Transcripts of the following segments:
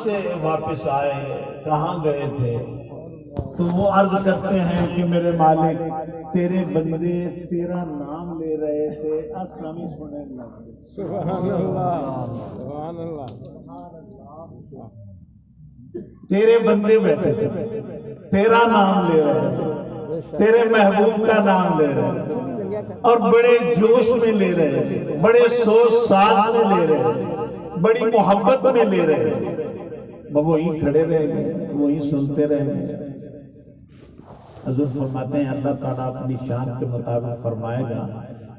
سے واپس آئے، کہاں گئے تھے؟ تو وہ عرض کرتے ہیں کہ میرے مالک تیرے بندے تیرا نام لے رہے تھے، آسامی سننے لگے۔ سبحان اللہ، سبحان اللہ۔ تیرے بندے بیٹھے تھے، تیرا نام لے رہے تھے، تیرے محبوب کا نام لے رہے تھے، اور بڑے جوش میں لے رہے تھے، بڑے سوچ ساتھ میں لے رہے تھے، بڑی محبت میں لے رہے تھے۔ وہیں کھڑے رہ گئے، وہیں سنتے رہ گئے۔ حضور فرماتے ہیں اللہ تعالیٰ اپنی شان کے مطابق فرمائے گا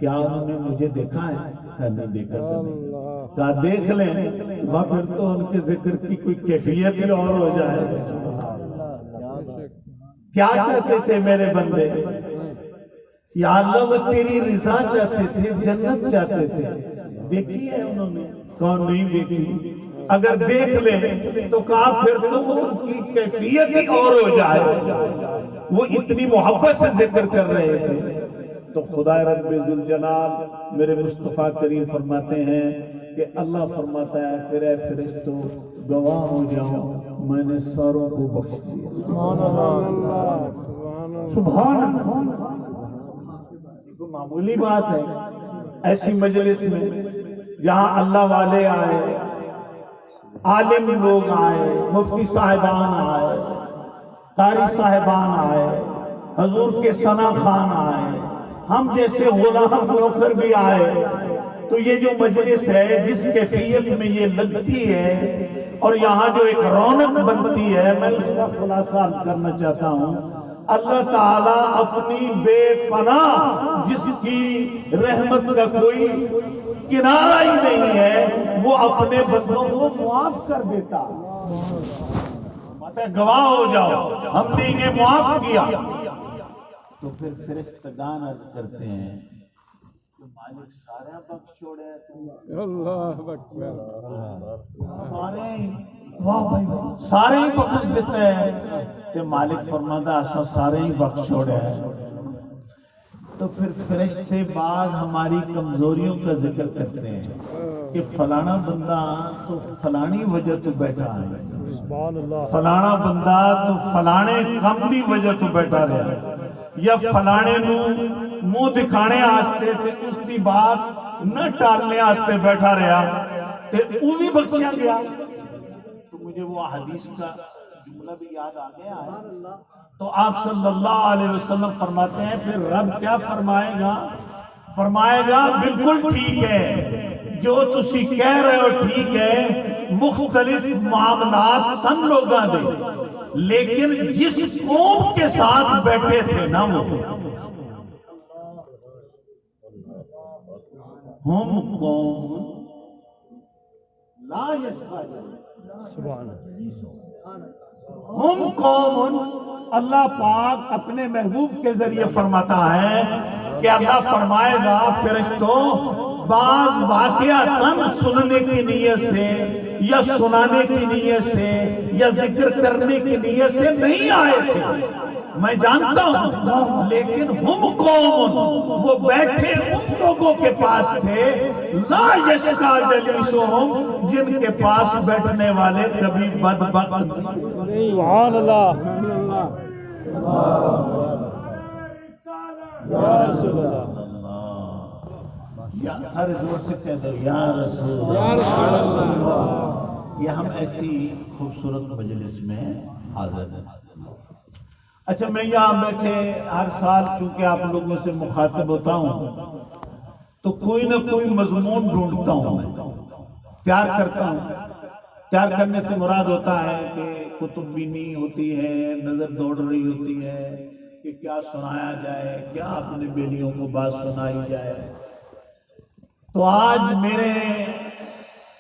کیا انہوں نے مجھے دیکھا ہے؟ کہا نہیں دیکھا تو نہیں۔ کہا دیکھ لیں، وہاں پھر تو ان کے ذکر کی کوئی کیفیت ہی اور ہو جائے۔ کیا چاہتے تھے میرے بندے؟ یا اللہ وہ تیری رضا چاہتے تھے، جنت چاہتے تھے۔ دیکھی ہے انہوں نے؟ کون نہیں دیکھی؟ اگر دیکھ لیں تو کہا پھر تو ان کی کیفیت ہی اور ہو جائے۔ وہ اتنی محبت سے ذکر کر رہے تھے۔ تو خدا رب ذوالجلال میرے مصطفیٰ کریم فرماتے ہیں کہ اللہ فرماتا ہے پھر اے فرشتوں گواہ ہو جاؤ میں نے ساروں کو بخش دیا۔ سبحان اللہ۔ معمولی بات ہے ایسی مجلس میں جہاں اللہ والے آئے، عالم لوگ آئے، مفتی صاحبان آئے، قاری صاحبان آئے، حضور کے ثنا خان آئے، ہم جیسے غلام نوکر بھی آئے، تو یہ جو مجلس ہے جس کیفیت میں یہ لگتی ہے اور یہاں جو ایک رونق بنتی ہے، میں اس کا خلاصہ کرنا چاہتا ہوں۔ اللہ تعالیٰ اپنی بے پناہ جس کی رحمت کا کوئی کنارہ ہی نہیں ہے، وہ اپنے بندوں کو معاف کر دیتا۔ گواہ ہو جاؤ ہم نے انہیں معاف کیا۔ تو پھر فرشتگان عرض کرتے ہیں کہ مالک سارے بخش چھوڑے، اللہ اکبر، سارے ہی بخش دیتے ہیں۔ کہ مالک فرماتا ایسا سارے ہی بخش چھوڑے ہیں۔ تو پھر فرشتے بعض ہماری کمزوریوں کا ذکر کرتے ہیں کہ فلانا بندہ تو فلانی وجہ تو بیٹھا ہے، فلانا بندہ تو فلانے کم دی وجہ تو بیٹھا رہا ہے، یا فلانے نو منہ دکھانے آستے تھے اس دی بات نہ ٹالنے آستے بیٹھا رہا تے وہ بھی بخشا گیا۔ تو مجھے وہ حدیث کا جملہ بھی یاد آ گیا ہے۔ تو آپ صلی اللہ علیہ وسلم فرماتے ہیں پھر رب کیا فرمائے گا؟ فرمائے گا بالکل ٹھیک ہے جو تسی کہہ رہے ہو، ٹھیک ہے، مختلف معاملات سن لوگاں دے، لیکن جس قوم کے ساتھ بیٹھے تھے نا وہ ہم قوم لا یشقون، ہم قوم، اللہ پاک اپنے محبوب کے ذریعے فرماتا ہے کہ اللہ فرمائے گا فرشتوں بعض واقعات سننے کی نیت سے یا سنانے کی نیت سے یا ذکر کرنے کی نیت سے نہیں آئے تھے، میں جانتا ہوں، لیکن ہم قوم وہ بیٹھے ان لوگوں کے پاس تھے لا یشقا جلیسہم جن کے پاس بیٹھنے والے کبھی بدبخت نہیں۔ سبحان اللہ، یا سارے زور سے کہہ دو یا رسول اللہ۔ یہ ہم ایسی خوبصورت مجلس میں حاضر ہیں۔ اچھا میں یہاں بیٹھے ہر سال چونکہ آپ لوگوں سے مخاطب ہوتا ہوں تو کوئی نہ کوئی مضمون ڈھونڈتا ہوں، میں پیار کرتا ہوں۔ پیار کرنے سے مراد ہوتا ہے کہ کتب بینی ہوتی ہے، نظر دوڑ رہی ہوتی ہے کہ کیا سنایا جائے، کیا اپنے بیلیوں کو بات سنائی جائے۔ تو آج میرے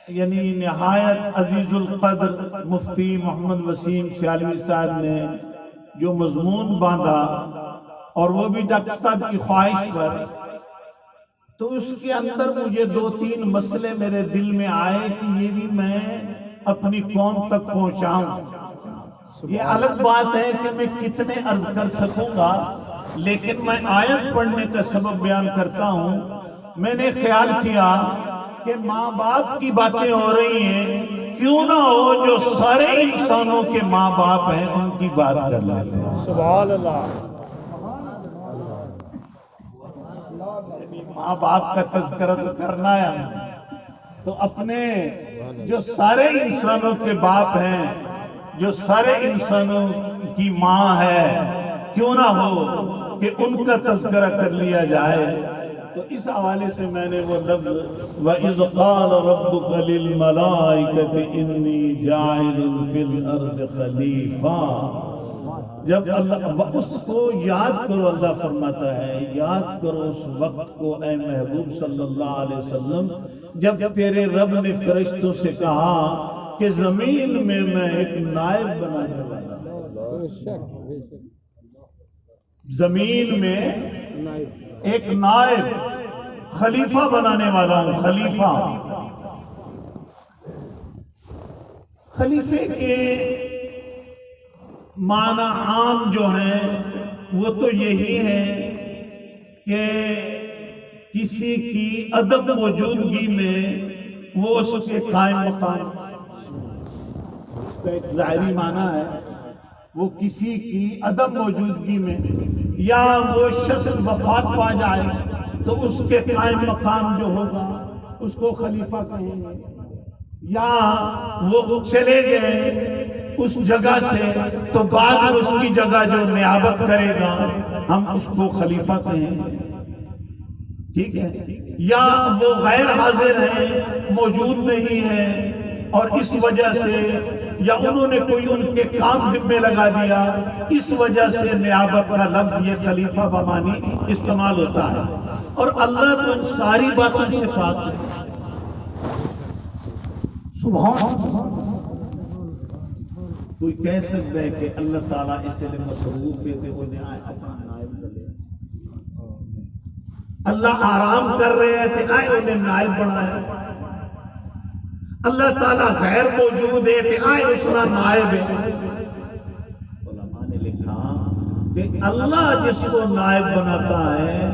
یعنی نہایت عزیز القدر مفتی محمد وسیم سیالوی صاحب نے جو مضمون باندھا اور وہ بھی ڈاکٹر صاحب کی خواہش پر، تو اس کے اندر مجھے 2-3 مسئلے میرے دل میں آئے کہ یہ بھی میں اپنی قوم تک پہنچاؤں۔ یہ الگ بات ہے کہ میں کتنے عرض کر سکوں گا، لیکن میں آیت پڑھنے کا سبب بیان کرتا ہوں۔ میں نے خیال کیا کہ ماں باپ کی باتیں ہو رہی ہیں، کیوں نہ ہو جو سارے انسانوں کے ماں باپ ہیں ان کی بات کر لیتے ہیں. سبحان اللہ. ماں باپ کا تذکرہ تو کرنا ہے ہم نے، تو اپنے جو سارے انسانوں کے باپ ہیں، جو سارے انسانوں کی ماں ہے، کیوں نہ ہو کہ ان کا تذکرہ کر لیا جائے. تو اس حوالے سے میں نے وہ لفظ وَإِذْ قَالَ رَبُّكَ لِلْمَلَائِكَةِ إِنِّي جَاعِلٌ فِي الْأَرْضِ خَلِيفَةً، جب اللہ اس کو یاد کرو، اللہ فرماتا ہے یاد کرو اس وقت کو اے محبوب صلی اللہ علیہ وسلم جب تیرے رب نے فرشتوں سے کہا کہ زمین میں میں ایک نائب بنانے والا ہوں، بے شک بے شک. زمین میں ایک نائب خلیفہ بنانے والا ہوں. خلیفہ، خلیفے کے معنی عام جو ہیں وہ تو یہی ہے کہ کسی کی عدم موجودگی میں وہ اس کے قائم مقام، اس کا ایک ظاہری معنی ہے وہ کسی کی عدم موجودگی میں، یا وہ شخص وفات پا جائے تو اس کے قائم مقام جو ہوگا اس کو خلیفہ کہیں گے، یا وہ چلے گئے اس جگہ سے تو بعد میں اس کی جگہ جو نیابت کرے گا ہم اس کو خلیفہ کہیں گے. ٹھیک ہے، یا وہ غیر حاضر ہیں، موجود نہیں ہیں اور اس وجہ سے، یا انہوں نے کوئی ان کے کام ذمہ لگا دیا، اس وجہ سے نیابت کا لفظ یہ خلیفہ بمانی استعمال ہوتا ہے. اور اللہ تو ان ساری باتوں سے پاک ہے. سبحان. کوئی کہہ سکتا ہے کہ اللہ تعالیٰ اس سے مصروف ہے کہ وہ اپنا نائب بنے، اللہ آرام کر رہے ہیں کہ آئے انہیں نائب بنایا، اللہ تعالیٰ غیر موجود ہے کہ آئے اس کا نائب ہے. علماء نے لکھا کہ اللہ جس کو نائب بناتا ہے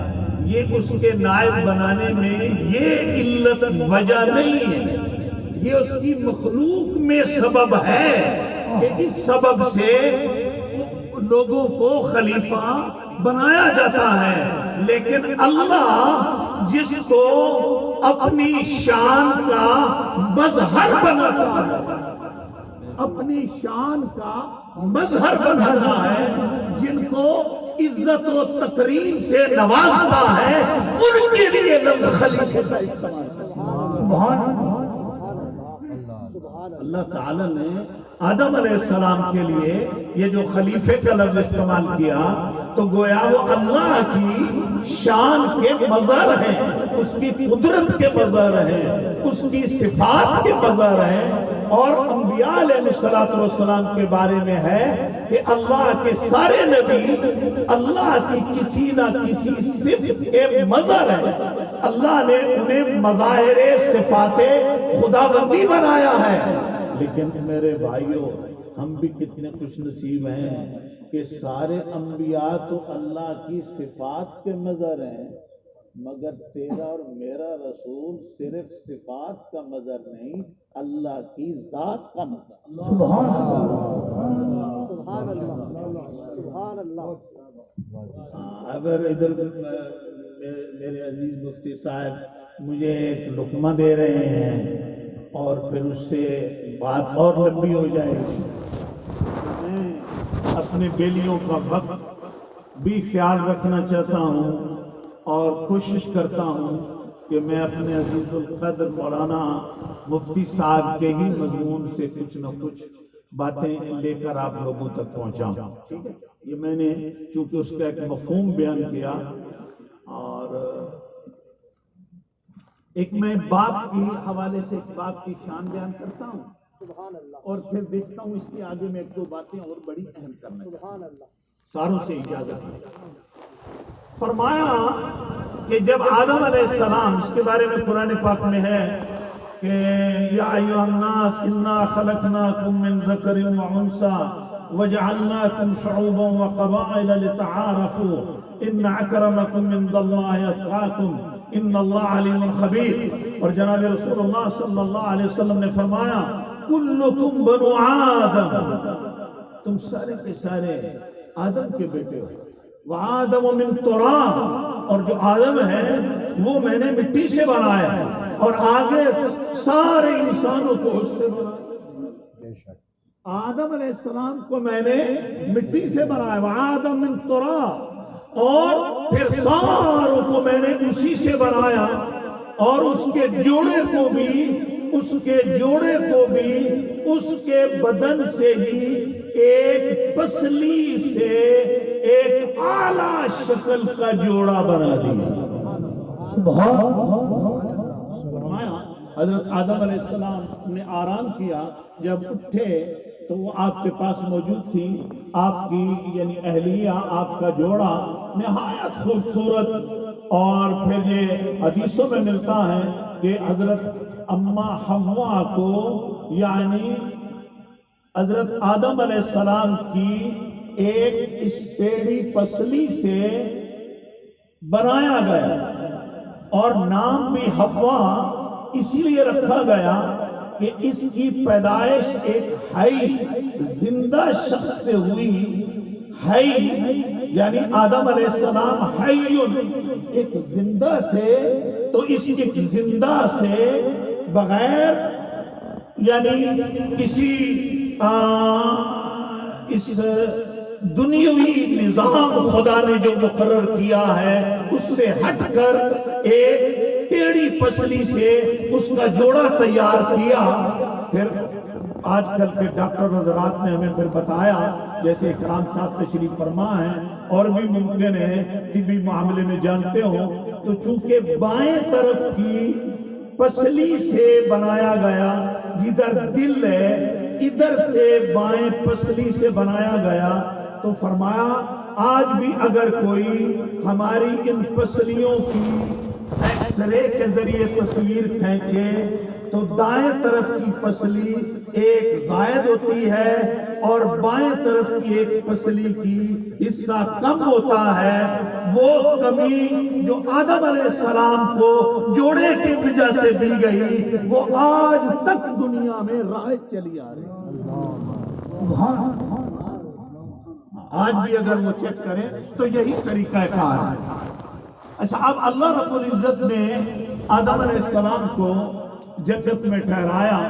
یہ اس کے نائب بنانے میں یہ علت وجہ نہیں ہے، یہ اس کی مخلوق میں سبب ہے کہ اس سبب سے لوگوں کو خلیفہ بنایا جاتا ہے. لیکن اللہ جس کو اپنی شان کا مظہر بناتا ہے، اپنی شان کا مظہر بناتا ہے، جن کو عزت و تکریم سے نوازتا ہے، ان کے لیے لفظ خلیفہ کا استعمال ہے. اللہ تعالیٰ نے آدم علیہ السلام کے لیے یہ جو خلیفے کا لفظ استعمال کیا تو گویا وہ اللہ کی شان کے مظہر ہیں، اس کی قدرت کے مظہر ہیں، اس کی صفات کے مظہر ہیں. اور انبیاء علیہ السلام کے بارے میں ہے کہ اللہ کے سارے نبی اللہ کی کسی نہ کسی صفت کے مظہر ہیں. اللہ نے انہیں مظاہر صفات خداوندی بنایا ہے. لیکن میرے بھائیوں ہم بھی کتنے خوش نصیب ہیں کہ سارے انبیاء تو اللہ کی صفات کے مظہر ہیں، مگر تیرا اور میرا رسول صرف صفات کا مظہر نہیں، اللہ کی ذات کا مظہر. سبحان اللہ، سبحان اللہ، سبحان اللہ. اگر ادھر میرے عزیز مفتی صاحب مجھے ایک لقمہ دے رہے ہیں اور پھر اس سے بات اور لمبی ہو جائے گی، میں اپنے بیلیوں کا وقت بھی خیال رکھنا چاہتا ہوں اور کوشش کرتا ہوں کہ میں اپنے عزیز القدر مولانا مفتی صاحب کے ہی مضمون سے کچھ نہ کچھ باتیں لے کر آپ لوگوں تک پہنچاؤں. ٹھیک ہے، یہ میں نے چونکہ اس کا ایک مفہوم بیان کیا اور ایک میں باپ کی حوالے سے باپ کی شان بیان کرتا ہوں اور پھر دیکھتا ہوں اس کے آگے میں ایک دو باتیں اور بڑی اہم کرنا ہے. ساروں سے اجازت ہے. فرمایا کہ جب آدم علیہ السلام، اس کے بارے میں قرآن پاک میں ہے کہ یا ایھا الناس انا خلقناکم من ذکر و انثی وجعلناکم شعوبا وقبائل لتعارفوا ان اکرمکم عند اللہ اتقاکم ان اللہ علیم خبیر. اور جناب رسول اللہ صلی اللہ علیہ وسلم نے فرمایا کلکم بنو آدم، تم سارے کے سارے آدم کے بیٹے ہو، وآدم من تراب، اور جو آدم ہے وہ میں نے مٹی سے بنایا ہے، اور آگے سارے انسانوں کو اس سے بنایا۔ آدم علیہ السلام کو میں نے مٹی سے بنایا، وآدم من تراب، اور پھر ساروں کو میں نے اسی سے بنایا، اور اس کے جوڑے کو بھی اس کے بدن سے ہی ایک پسلی سے ایک اعلیٰ شکل کا جوڑا بنا دیا۔ فرمایا حضرت آدم علیہ السلام نے آرام کیا، جب اٹھے تو وہ آپ کے پاس موجود تھی، آپ کی یعنی اہلیہ، آپ کا جوڑا نہایت خوبصورت۔ اور پھر یہ حدیثوں میں ملتا ہے کہ حضرت اماں حوا کو یعنی حضرت آدم علیہ السلام کی ایک اس ٹیڑھی پسلی سے بنایا گیا، اور نام بھی حوا اسی لیے رکھا گیا کہ اس کی پیدائش ایک حی زندہ شخص سے ہوئی۔ حی یعنی آدم علیہ السلام حیٌ، ایک زندہ تھے، تو اس ایک زندہ سے بغیر یعنی کسی اس دنیاوی نظام خدا نے جو مقرر کیا ہے اس سے ہٹ کر ایک ٹیڑھی پسلی سے اس کا جوڑا تیار کیا۔ پھر آج کل کے ڈاکٹر حضرات نے ہمیں پھر بتایا، جیسے اکرام صاحب تشریف فرما ہیں، اور بھی ممکن ہے طبی معاملے میں جانتے ہوں، تو چونکہ بائیں طرف کی پسلی سے بنایا گیا، جدھر دل ہے ادھر سے بائیں پسلی سے بنایا گیا، تو فرمایا آج بھی اگر کوئی ہماری ان پسلیوں کی ایکس رے کے ذریعے تصویر کھینچے تو دائیں طرف کی پسلی ایک زائد ہوتی ہے، اور بائیں طرف کی ایک پسلی کی حصہ کم ہوتا ہے۔ وہ کمی جو آدم علیہ السلام کو جوڑے کی وجہ سے دی گئی، وہ آج تک دنیا میں رائج چلی آ رہی ہے۔ آج بھی اگر وہ چیک کریں تو یہی طریقہ کار ہے۔ اچھا، اب اللہ رب العزت نے آدم علیہ السلام کو جنت میں ٹھہرایا۔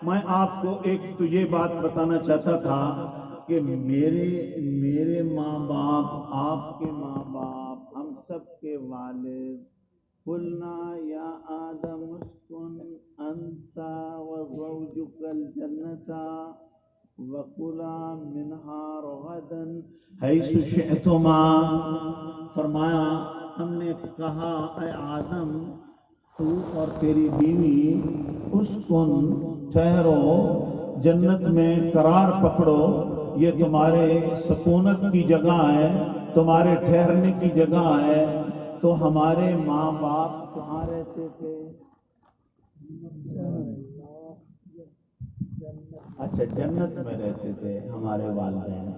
میں آپ کو ایک تو یہ بات بتانا چاہتا تھا کہ میرے ماں باپ، آپ کے ماں باپ، ہم سب کے والد، قلنا یا آدم اسکن انت وزوجک الجنت وَكُلَا مِنْهَا رَغَدًا حَيْثُ شِئْتُمَا، فرمایا ہم نے کہا اے آدم، تو اور تیری بیوی اسکن ٹھہرو، جنت میں قرار پکڑو، یہ تمہارے سکونت کی جگہ ہے، تمہارے ٹھہرنے کی جگہ ہے۔ تو ہمارے ماں باپ کہاں رہتے تھے؟ اچھا، جنت میں رہتے تھے ہمارے والدین۔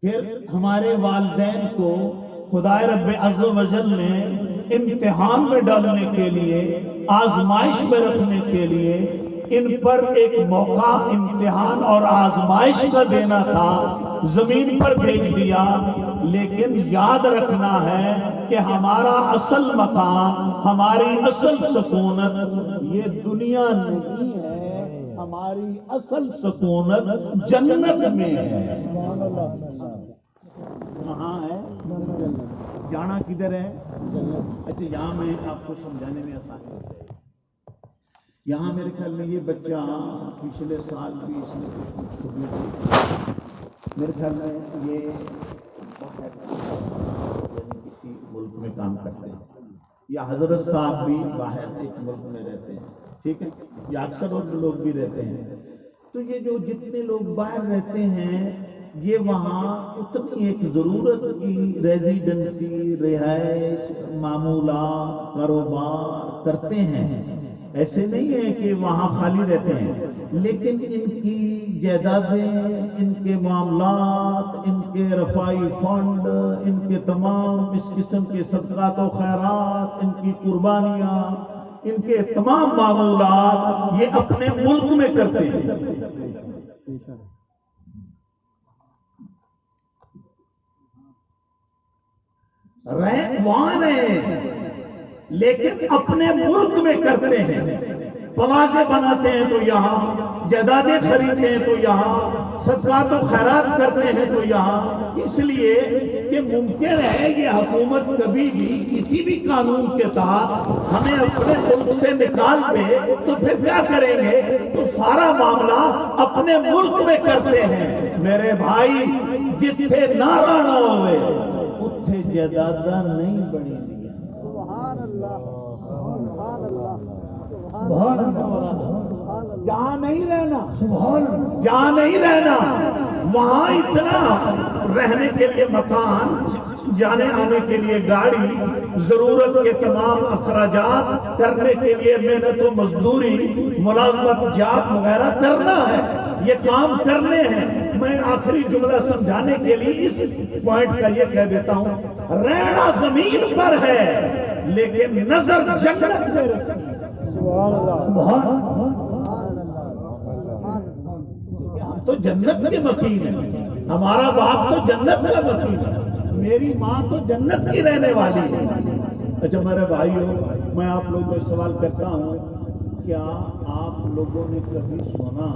پھر ہمارے والدین کو خدا رب عز و جل نے امتحان میں ڈالنے کے لیے، آزمائش میں رکھنے کے لیے ان پر ایک موقع امتحان اور آزمائش کا دینا تھا، زمین پر بھیج دیا۔ لیکن یاد رکھنا ہے کہ ہمارا اصل مقام، ہماری اصل سکونت یہ دنیا نہیں ہے، ہماری اصل سکونت جنت میں ہے۔ کہاں ہے؟ جانا کدھر ہے؟ اچھا، یہاں میں آپ کو سمجھانے میں آسانی ہو جائے گی۔ یہاں میرے خیال میں یہ بچہ پچھلے سال بھی اس نے کچھ میرے خیال میں یہ یعنی کسی ملک میں کام کرتے ہیں، یا حضرت صاحب بھی باہر ایک ملک میں رہتے ہیں، ٹھیک ہے، یا اکثر اور لوگ بھی رہتے ہیں۔ تو یہ جو جتنے لوگ باہر رہتے ہیں، یہ وہاں اتنی ایک ضرورت کی ریزیڈنسی، رہائش، معمولات، کاروبار کرتے ہیں۔ ایسے نہیں ہے کہ وہاں خالی رہتے ہیں، لیکن ان کی جائیدادیں، ان کے معاملات، ان کے رفائی فنڈ، ان کے تمام اس قسم کے صدقات و خیرات، ان کی قربانیاں، ان کے تمام معمولات یہ اپنے ملک میں کرتے ہیں. وہاں رہے لیکن اپنے ملک میں کرتے ہیں. پلازے بناتے ہیں تو یہاں، جائیدادیں خریدتے ہیں تو یہاں، صدقات و خیرات کرتے ہیں تو یہاں. اس لیے کہ ممکن ہے یہ حکومت کبھی بھی کسی بھی قانون کے تحت ہمیں اپنے ملک سے نکال دے تو پھر کیا کریں گے؟ تو سارا معاملہ اپنے ملک میں کرتے ہیں. میرے بھائی، جس سے نعرہ نہ ہوئے اتھے جائیداداں نہیں بنی دیا. سبحان اللہ، سبحان اللہ، سبحان اللہ. جہاں نہیں رہنا، سبحان اللہ. جہاں نہیں رہنا وہاں اتنا رہنے کے لیے مکان، جانے آنے کے لیے گاڑی، ضرورت کے تمام اخراجات کرنے کے لیے محنت و مزدوری، ملازمت، جاب وغیرہ کرنا ہے. یہ کام کرنے ہیں. میں آخری جملہ سمجھانے کے لیے اس پوائنٹ کا یہ کہہ دیتا ہوں، رہنا زمین پر ہے لیکن نظر جنت سے رکھنی. سبحان اللہ، ہم تو جنت کے مکین ہیں. ہمارا باپ تو جنت کا مکین ہے. میری ماں تو جنت کی رہنے والی ہے. اچھا میرے بھائیو، میں آپ لوگوں سے سوال کرتا ہوں، کیا آپ لوگوں نے کبھی سنا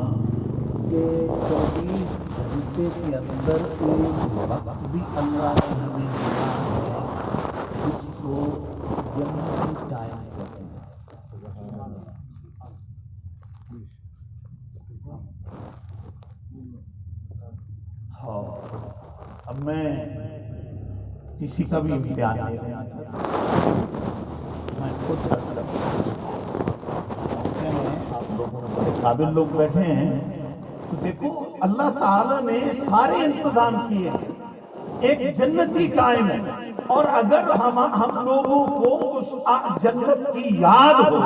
کہ 24 گھنٹے کے اندر ایک وقت بھی اللہ نے ہمیں دیا ہے جس کو جنتی ٹائم کہتے ہیں؟ ہاں، اب میں کسی کا بھی امتحان نہیں لینا چاہتا، میں خود کرتا ہوں. آپ لوگوں نے بڑے قابل لوگ بیٹھے ہیں، تو دیکھو اللہ تعالیٰ نے سارے انتظام کیے ہیں. ایک جنتی ٹائم ہے، اور اگر ہم لوگوں کو اس جنت کی یاد ہو،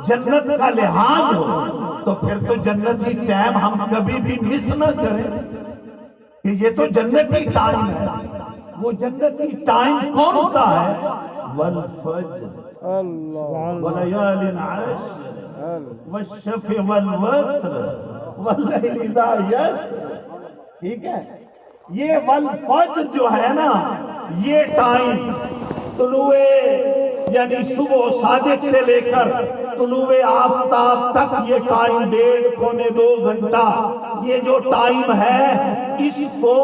جنت کا لحاظ ہو، تو پھر تو جنتی ٹائم ہم کبھی بھی مس نہ کریں کہ یہ تو جنتی ٹائم ہے. وہ جنتی ٹائم کون سا ہے؟ والفجر اللہ، ولیال عشر والشفع والوتر واللیل اذا یسر. ٹھیک ہے، یہ والفجر جو ہے نا، یہ ٹائم طلوع یعنی صبح صادق سے لے کر طلوع آفتاب تک، یہ ٹائم 1.5-2 گھنٹہ، یہ جو ٹائم ہے اس کو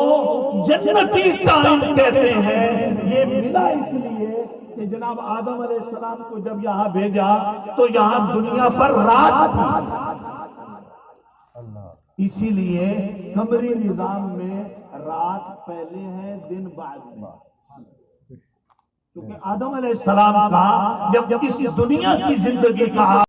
جنتی ٹائم کہتے ہیں. یہ ملا اس لیے کہ جناب آدم علیہ السلام کو جب یہاں بھیجا تو یہاں دنیا پر رات تھی. اسی لیے قمری نظام میں رات پہلے ہے، دن بعد میں. کیونکہ آدم علیہ السلام کا جب اس دنیا کی زندگی کا